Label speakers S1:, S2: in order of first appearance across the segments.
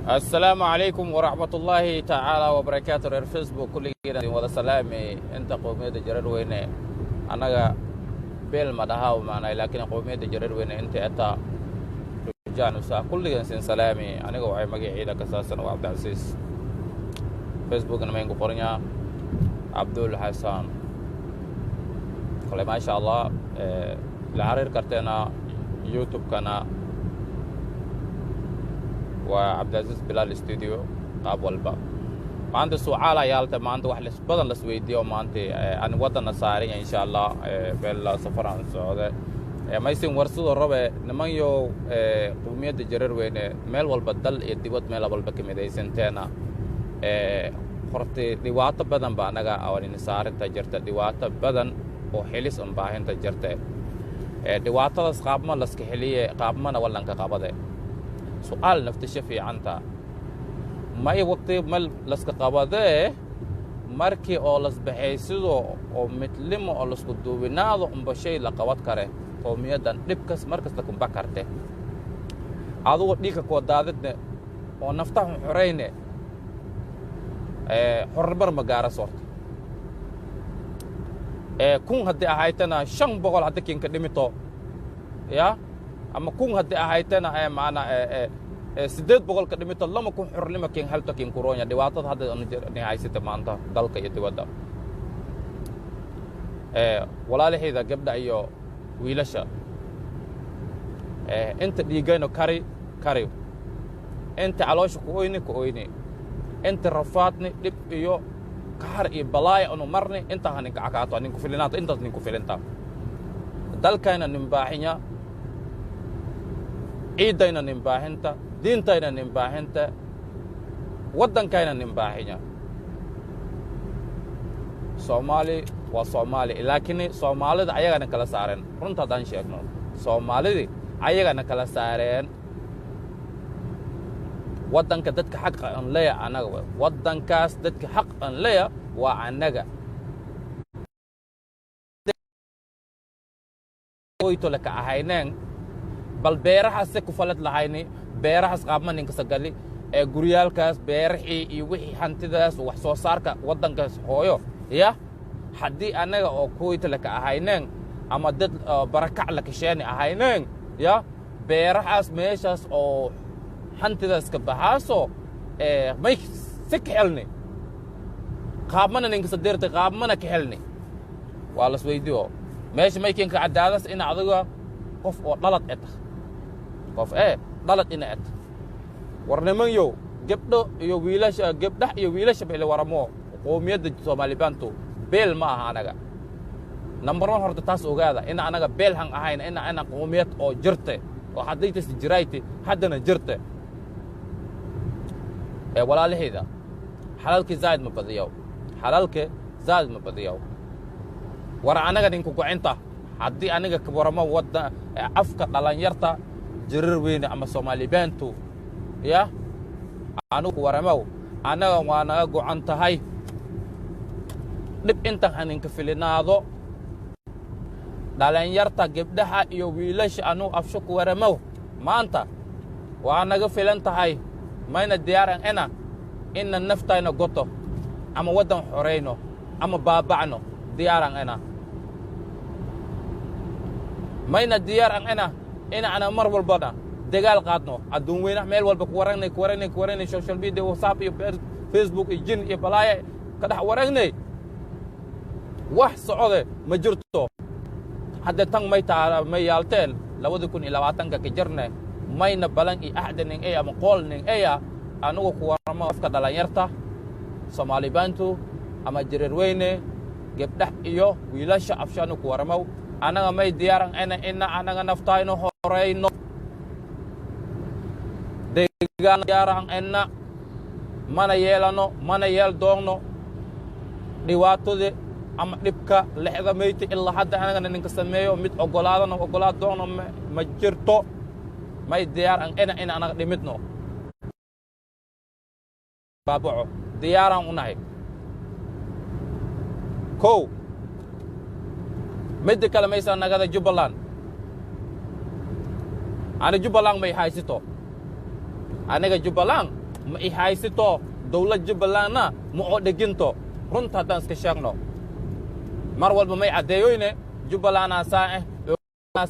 S1: السلام عليكم ورحمة الله تعالى وبركاته. رير فيسبوك كل جيران ولا سلامي انت قومية جرر وين انا بيل مدها ومعنا لكن قومية جرر وين انت اتا جانوسا كل جيران سلامي انا وعي مجيء لك اساسا وعبد العزيز فيسبوك انا مينكو قرنيا عبد الحسن ما شاء الله لعرير كرتنا يوتيوب كنا وعبد العزيز بلال استوديو قاب والبا ما عندي سؤال عيالته ما عندي واحد بدل لسويديو ما عندي أنا وطن صارين إن شاء الله بال سفر عن السعودية ما يصير ورسول الربع نمايو قومية الجرر وين مال والبدل يديوت مال والبكي مدي سنتنا خرطي ديوات بدن بانجا أو النسار تجرت ديوات بدن وحليس باهن تجرت ديوات الأسقاب ما لسكحلية قاب ما ولا إنك قابضه سؤال نفتش في عنتا ما وقت مل لسك قبضه مركي أو لس بحيثه أو مثلهم أو لس كدوبناه أم بشيء لقوات كره قومية دان لبكس مركز لكم بكرته هذا ديك كودادتنا ونفتح حرينه حربر مجارة صوت كون هدي أهايتنا شن بقول هدي كين كدمتو يا أما كون هدي أهايتنا معنا سدد بقول كدمتو لما كون حر لما كين هلتا كين كورونا دواتات هذا نهاية ستمانتا دالك يتودا ولا له إذا جبنا أيو ويلشة أنت ديجينو كاري أنت علوش كويني أنت رفاتني لب أيو كهر بلاي أنو مرني أنت هنيك عكاتو هنيك فيلنات أنت هنيك فيلنتا دالكينا نمباحينيا عيدينا نمباحنتا دينتينا نمباحنتا ودن كينا نمباحينيا Somali waa Somali laakiin Soomaalida ayagana kala saareen runta daan sheegno Soomaalida ayagana kala saareen wadanka dadka xaq aan leeyahay anaga wadankaas dadka xaq aan leeyahay waa anaga oyto laka ahayneen bal beerahaas ku falad lahayni beerahaas qaabman inka sagali guryaalkaas beerixii iyo wixii hantidaas wax soo saarka wadankaas hooyo يا حدي أنا أو كويت لك أهينين أما دد بركع لك شيني أهينين يا بيرحاس ميشاس أو حنت ذا سكبهاسو ما يسكحلني قابمنا ننقص ديرت قابمنا كحلني والله سويديو ماشي ما يمكن كعدادس إن عضوة قف ضلت إت قف ضلت إن إت ورنمن يو جبدو يو ويلاش جبده يو ويلاش بيل ورمو قومية الصومالي بانتو بيل ما أنا نمبر 1 هرت تاس أوجادا إن أنا بيل هن أهين إن أنا قومية أو جرته وحديت سجرايتي حدنا جرته ولا له هذا حلالك زايد مبديو حلالك زايد مبديو ورا أنا قاعدين كوكو أنت حدي أنا كبر ما ودا أفكار لان يرتا جرر وين أما الصومالي بانتو يا أنا كورا ما أنا وأنا جو أنت هاي dib inta haninka filinaado dhalinyarta gabdhaha iyo wiilasha anu afsho ku waramow maanta waa naga filan tahay mayna diyaaran ina naftayna goto ama wadan xoreyno ama baabacno diyaaran mayna diyaaran ina ana mar walbana dagaal qaadno adduun weynaha meel walba ku waragnay social media WhatsApp iyo Facebook iyo jin iyo balaaye ka dhax waragnay wax socode ma jirto hadda tan may taa may yaalteen 2020 ka jirnay mayna balan i ahdanin ama qolnin anigu ku waramo afka dhalinyarta Soomaali baantu ama jireer weyne gabdhax iyo wiilasha afshanu ku waramo anaga may diyaaran anaga naftayno horeyno deegaan diyaaran mana yeelano mana yeel doonno dhibaatade ama dhibka lixda meeyta ilaa hadda anaga ninka sameeyo mid ogolaad doono ma jirto may diyaaran anaga dhimidno baabaco diyaaran unahay ko mid kale maysa nagada Jubbaland ana Jubbaland may haysito aniga Jubbaland ma i haysato dawlad jubbalandna ma oo dheginto runta haddaan iska sheegno mar walba may caddeeyoyne jubbalandna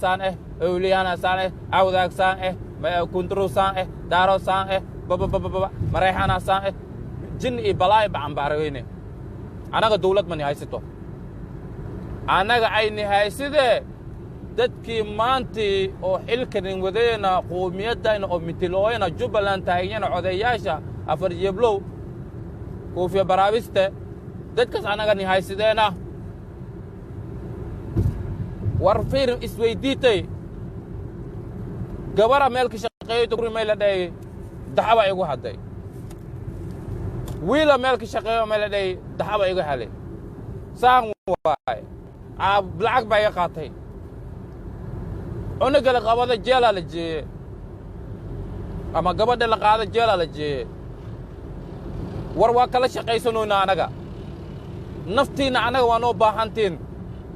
S1: saan awliyana saan awdaag saan kunturu saan daaro saan babababa mareexana saan jin iyo balaay bacanbaarayne anaga dawlad ma ni haysato anaga ayni haysidee dadkii maantii oo xilkanin wadeena qoomiyadayna oo mitilooyana jubbaland taaganyana codayaasha afar jeblow koofiya baraabiste dadkaas anaga ni haysideena war fiir isweydiitay gabara meelka shaqeeyo dugri meel la dheeyay daxaba igu hadday wiila meelka shaqeeyo meel la dheeyay daxaba igu halay saan waay lacag baa iga qaatay unaga la qabada jeela la jeeye ama gabadha la qaada jeela la jeeye war waa kala shaqaysanoyna anaga naftiina anaga waa noo baahantiin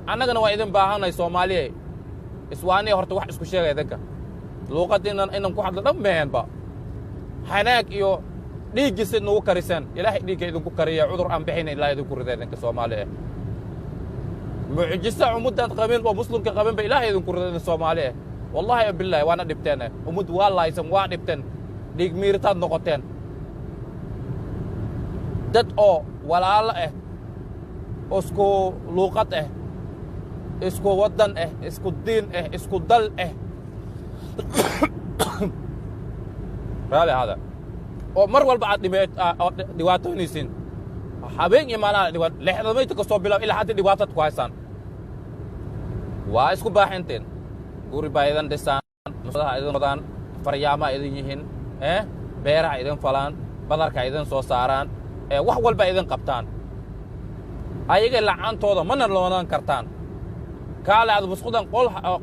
S1: annagana waa idin baahanay Soomaaliye iswaaniya horta wax isku sheegay dadka luuqadiina inaan ku hadlo dhammaanba hanaag iyo dhiiggiisa nagu karisan ilaahay dhiigga idinku kariya cudur aan bixin ilaahay idinku riday dadka Soomaaliye mucjisa ummadan qabiil oo muslimka qabiil ba ilaahay idinku riday Soomaaliye wallahi billahi waana dhibteen ummad wallahi waa dhibteen dhiig miirtaad noqoteen dad oo walaalo isku luuqad isku wadan isku diin isku dal raali hada oo mar walba aad dhibaatoonaysiin habeen iyo maalin dhibaato leexdamayta ka soo bilaab ilaa hadda dhibaato ku haysan waa isku baaxinteen guri baydan dhisaan musadaha idin wadaan faryaama idin yihiin beeraha idin falaan badarka idin soo saaraan wax walba idin qabtaan ayaga lacantooda mana loonaan kartaan kaale aad busqudan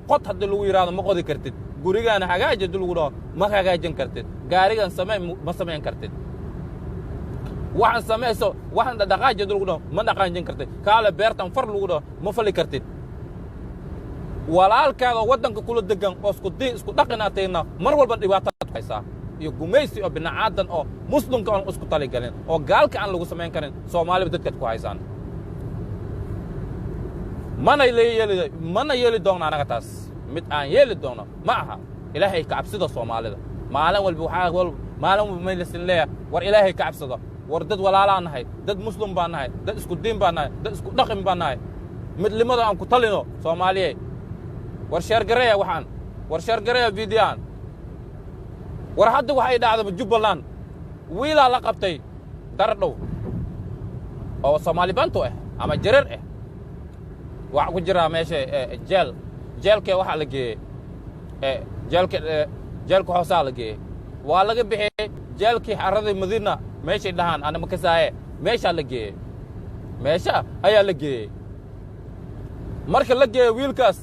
S1: qod hadii lagu yiraahdo ma qodi kartid gurigaana hagaaji dul lagu dhaho ma hagaajin kartid gaarigan ma sameyn kartid waxaan sameeyso waxaan dhaqaaji dul lagu dhaho ma dhaqaajin kartid kaale beertan far lagu dhaho ma fali kartid walaalkaada wadanka kula degan oo isku diin isku dhaqanaatayna mar walba dhibaato haysaa iyo gumaysi oo binaadan oo muslimka aan isku taligalin oo gaalka aan lagu sameyn karin Soomaaliba dadka ku haysaan mana yeeli doona anaga taas mid aan yeeli doono ma aha ilaahay ka cabsida Soomaalida maalin walba maalin walba ma lisan leeyahay war ilaahay ka cabsida war dad walaalaan nahay dad muslim baan nahay dad isku diin baan nahay dad isku dhaqan baan nahay midlimada aan ku talino Soomaaliye war sheergareeya waxaan war sheergareeya fiidiyaan war hadda waxay dhacday Jubbaland wiila la qabtay dardhow oo Soomaali bantu ama jareer wax ku jira meesha jeelka waxa la geeyay jeelka hoosa la geeyay waa laga bixiyay jeelkii xarada Madiina meesha dhahan ana makasaaye meesha la geeyay meesha ayaa la geeyay marka la geeyay wiilkaas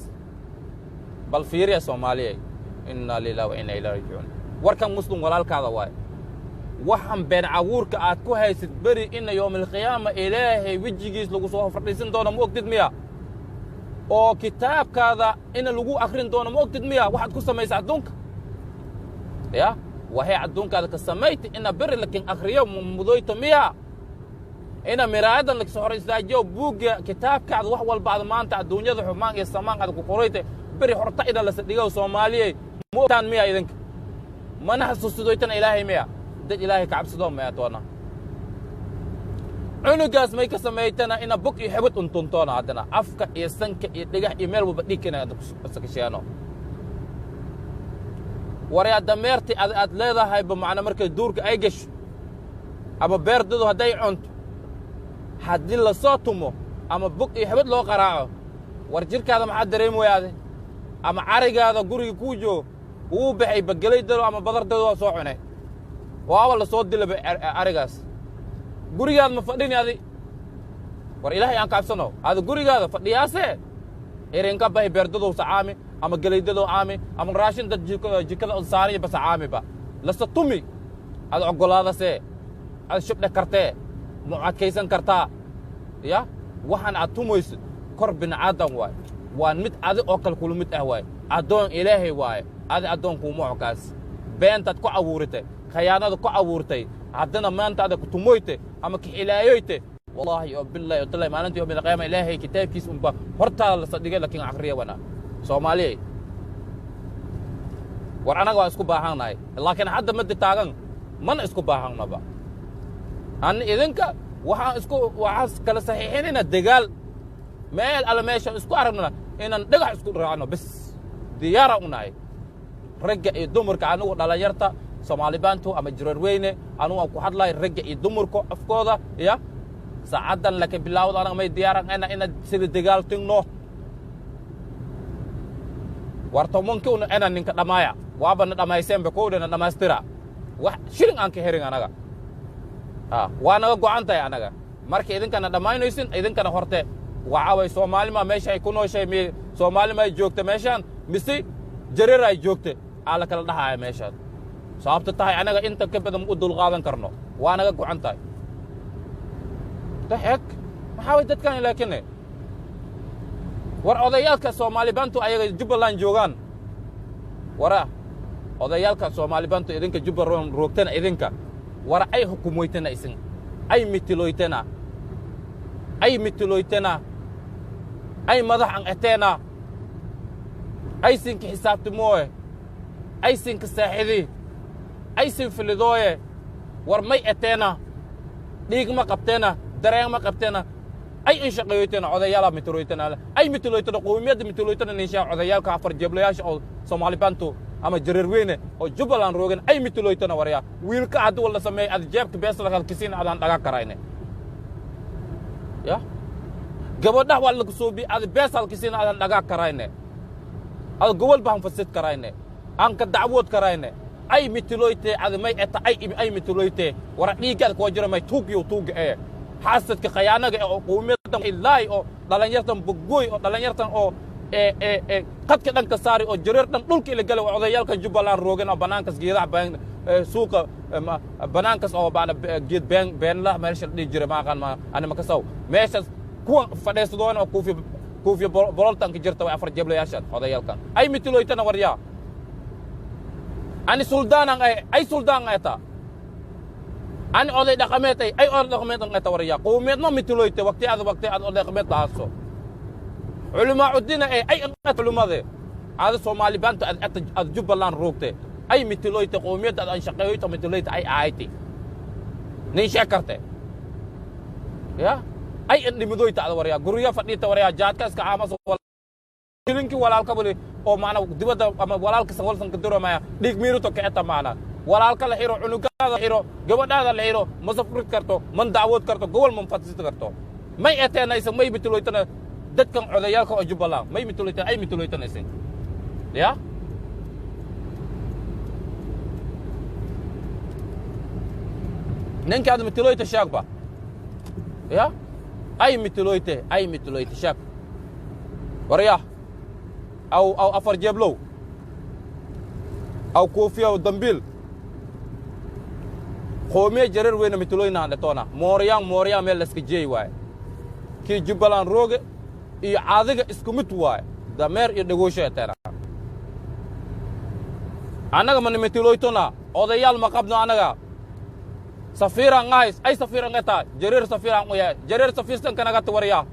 S1: bal fiiriya Soomaaliye inna lillahi wa inna ilayhi raaji'uun warkan muslim walaalkaada waay waxan been abuurka aad ku haysid bari in yawmal qiyaama ilaahay wajigiis lagu soo fadhiisan doono ma ogtid miya oo kitaabkaada in lagu akhrin doono ma ogtid miya waxaad ku sameeyay adduunka ya waxay adduunkaada ka sameeyay in bari laakiin akhriyo mudoyto miya ina miraadan la soo horaysaajoo buugga kitaabkaada wax walba aad maanta adduunyada xumaan iyo samaan aad ku qoraytay bari horta ida la sadhigo Soomaaliye ma ogtaan miya idinka mana xasuusidooytan ilaahay miya dad ilaahay ka cabsado ma doona cunugaas may ka sameeytana ina buk iyo xibad untuntoona hadana afka iyo sanka iyo dhigax iyo meel walba dhigina ka sheeno wariya dameerti aad leedahay ba macna markay duurka ay gasho ama beerdadu haday cunto hadii la soo tumo ama buk iyo xibad loo qaraaco war jirkaada maxaa dareemoyaade ama arigaada guriga ku joogo uu baxay bagaleydado ama badardado soo cunay waa la soo dilay arigaas gurigaad ma fadhini adi war ilaahay aan ka cabsano ada gurigaada fadhiyaase erinka bay beerdado saami ama galeydado aami ama raashin dad jikada saariya bas aami ba la satumi ada ogolaada see ada shubda kartee mu'adkaysan kartaa ya waxaan aad tumayso kor bin aadan waay waan mid adi oo kal kulmid waay adoon ilaahay waay adi adoon ku muuqaas beentad ku abuurtay khiyaanada ku abuurtay haddana maanta adag tumoyte ama kixilaayoyte wallahi oo billahi oo talay maalintii yawmil qiyaama ilaahay kitaabkiisa unba hortaada la sadhigay laakiin aqriya wana Soomaaliyeey war anaga waa isku baahannahay laakiin hadda mid taagan man isku baahanaba an idinka waxaan kala saxiixinayna dagaal meel ala meesha isku aragnaa inaan dhagax isku raacno bas diyaara u nahay ragga iyo dumarka anigu dhalinyarta Soomaali baantu ama jirarweyne anigu ku hadlay ragga iyo dumarka afkooda ya saacadan laakiin bilaawd anaga may diyaaran ina sida dagaal tingno warto mumkin ina ninka dhamaaya waaba na dhamayseen ba koodana dhamaystira wax shilin aan ka herin anaga waa naga go'antay anaga markii idinkana dhamaynaysin idinkana horte waxa Soomaali ma meesha ay ku nooshay Soomaali ma joogta meeshan mise jareer ay joogta ala kala dhaxay meeshan sababta tahay anaga inta ka badan u dul qaadan karno waa naga go'antay taxak waxa way dadkan laakiin war odayaalka Soomaali bantu ayaga Jubbaland joogan wara odayaalka Soomaali bantu idinka Jubbaland roogtana idinka wara ay hukumoytana isin ay mitiloytana ay madax an eteena ay sinki xisaabtimoe ay sinki saaxidi ay sin filidooye war may eteena dhiig ma qabteena dareen ma qabteena ay in shaqeeytana odayaala mitiloytana ay mitiloytana qowmiyada mitiloytana nisha odayaalka afar jeblayaasha oo Soomaali bantu ama jareerweyne oo Jubbaland roogan ay mitiloytana warya wiilka hadii wala sameey ad jeebka beesla halkiisina adan dhaga karayne ya gabadha waa lagu soo bi ad bees halkiisina adan dhaga karayne ad gobol baan fasid karayne aan ka dacwood karayne ay mitiloyte ad may eta ay mitiloyte war dhiigad ko jira may tuug xaasadka khiyaanaga oo qowmiyada ilaahay oo dhalinyartan bugooy oo dhalinyartan oo qadka dhanka saari oo jareer dhan dhulka ila galay odayaalka Jubbaland roogan oo banaankas geedaha suuqa banaankas oo baana geed been la meesha dhijira ma aqaan ma anima ka saw meesha kuwa fadhiisadoo oo kuufi bololtan ka jirta way afar jeblayaashan odayaalka ay mitiloytana waryaa ani suldaanan ay suldaan ayta ani oday dhaqameed ay oday dhaqameed aan ta waryaa qowmiyad ma mitiloyte waqti aad oday dhaqameed taaso علماء الدين أي أنت علماء هذا Soomaali بانت Jubbaland روكته أي مثلويت قومية أن شقيويت مثلويت أي عايتي نيشكرته يا أي اللي مدويت على وريا قرية فنيت وريا جات كاس كعامس كلينك ولا الكبلي أو معنا دبده أما ولا الكسول سنكدره ما ديك ميرو تكأت معنا ولا الكلا حيرو عنقا حيرو جواد هذا الحيرو مصفر كرتو من دعوت كرتو جوال من فتسيت كرتو ما يأتينا يسمى ما يبتلويتنا dadkan odayaalka oo Jubbaland may mitiloytan ay mitiloytanaysan ya ninka aad mitiloyta shaaqba ya ay mitiloyta shaaq warya aw afar jeblow aw koofiya oo dambil qoomiye jareer weyna mitiloyna dhatona mooriyaan meel iska jeey waay ki Jubbaland rooge iyo caadiga isku mid waay dameer iyo dhagoosho eetana anaga man mitiloytona odayaal ma qabno anaga safiiran ngays ay safiiran ngata jareer safiiran u yahay jareer safiistan kanaga tawariya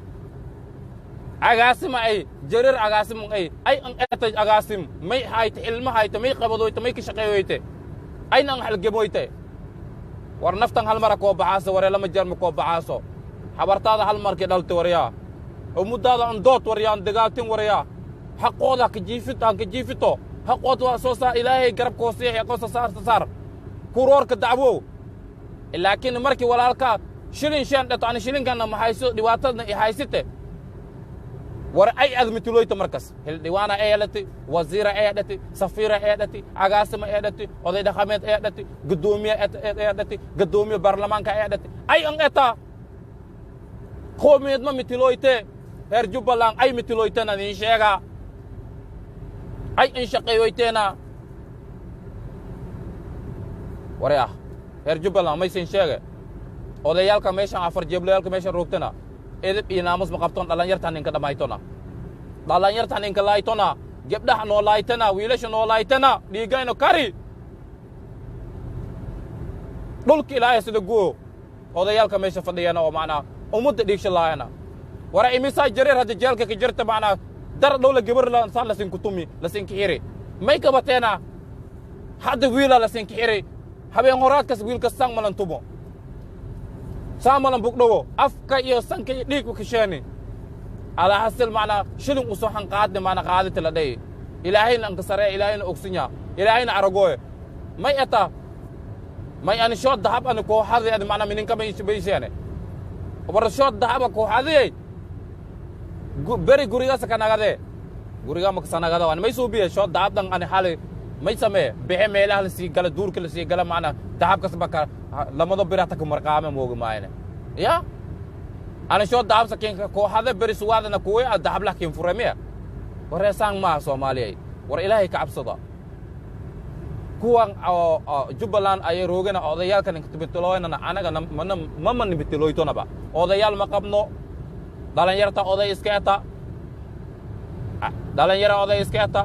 S1: agaasim ay jareer agaasim ay an eta agaasim may hayt ilma hayt may qabadoyta may ka shaqeeyoyte ay nan halgemoyte war naftan hal mar ko baxaaso war lama jeer ma ko baxaaso habartaada hal mar ka dhalto wariya ومدة عن دوت وريان دقاتين وريا حقودا كجيفتو حقوت واسوسا إلهي قرب كوسيح يقوس صار كورور كدعوو لكن مركي ولا الكا شيلين شان دتاني شيلين كان ما حيسو دواتنا حيسته ور أي أزمة لويت مركز الديوانة أيادتي وزيرة أيادتي سفيرة أيادتي عقاسم أيادتي وضي دخامات أيادتي قدومية برلمان كأيادتي أي أنقطع قومية ما متلويته Jubbaland ay mitiloytana nin sheega ay in shaqeeyoyteena waraya Jubbaland may sin sheega odayaalka meeshan afar jeblayaalka meeshan roogtana edeb iyo naamus ma qabtoon dhalinyarta ninka dhamaytona dhalinyarta ninka laaytona gabdhaha noo laaytana wiilasha noo laaytana dhiigayno kari dhulka ilaahay sida guo odayaalka meesha fadhiyana oo macnaa ummadda dhiigsha laayana wara imisaa jareer hadda jeelka ka jirta macnaa dar dhowla gabar saan lasinku tumi lasinka xiri may kabateena hadda wiila lasinka xiri habeen horaadkas wiilka sang malan tumo saa malan bugdhowo afka iyo sanka iyo dhiig kasheeni alaa hasil macnaa shilin usoo hanqaadni macnaa qaadita la dhayi ilaahayna ankasaree ilaahayna ogsinya ilaahayna aragooye may eta may ani shood dahab ani kooxadii ani macnaa mininka maysheene war shood dahaba kooxadiyey beri gurigaasa ka nagadee guriga makasa nagada waan may suubiye shood dahabdan ani xali may samee bixe meelaha la sii gala duurka la sii gala macnaa dahabkas baka lamado birata ku marqaame moogi maayne ya ana shood dahab sakinka kooxada beri suwaadana kuway a dahab lakin furemiya wareesaan maaha soomaaliyay war ilaahay ka cabsada kuwan jubbaland ayay roogana odayaalka ninkatibitiloynana anaga mama nibitiloytonaba odayaal ma qabno dhalinyarta oday iska eta dhalinyara oday iska eta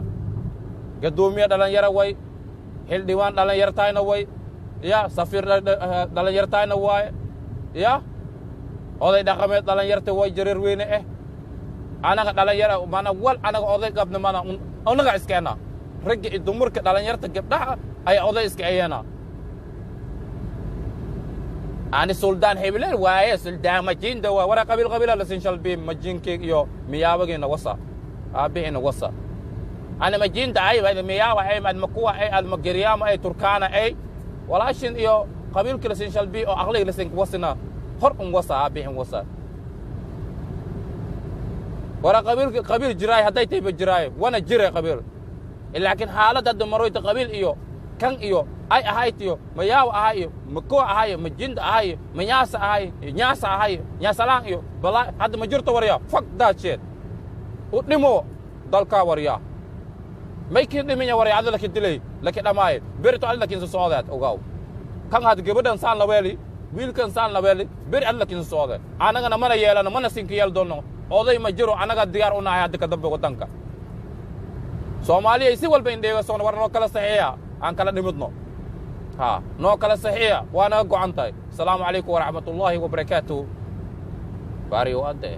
S1: gadoomiye dhalinyara way xildhibaan dhalinyartayna way ya safiir dhalinyartayna waaye ya oday dhaqameed dhalinyarta way jareer weyne anaga dhalinyara mana wal anaga oday qabna mana anaga iskeena ragga iyo dumarka dhalinyarta gabdhaha ay oday iska ayana ani suldaan hebelen waaye suldaan majinda waa wara qabiil qabiila la sin shalbi majinke iyo miyaawagina wasa aabihina wasa ana majinda ay wada miyaawa ay mad makuwa ay al magriyama ay turkana ay walaashin iyo qabiilka la sin shalbi oo aqliga la sin wasina hor wasa aabihin wasa wara qabiil jiraay haday tay jiraay wana jiray qabiil laakiin xaaladda damaroyta qabiil iyo kan iyo ay ahaytiyo mayaaw ahayo mako ahayo majinda ahayo manyaasa ahayo nyaasa ahayo nyaasalaan iyo bala hadda ma jirto warya fuck that shit u dhimo dalka warya may kii dhiminya warya adala ka dilay laki dhamaay berito adala kin soodaad ogaw kan had gabadhan saan la weeli wiilkan saan la weeli beri adala kin soodaad anagana mana yeelana mana sinka yeel doono oday ma jiro anaga diyaar u nahay hadda ka dambe wadanka Soomaaliya si walba indheega soo war noo kala saxiixa aan kala dhimidno noo kala saxiixa waana go'an tahay. Assalaamu calaykum wa rahmatullahi wa barakaatuh. Bari wade.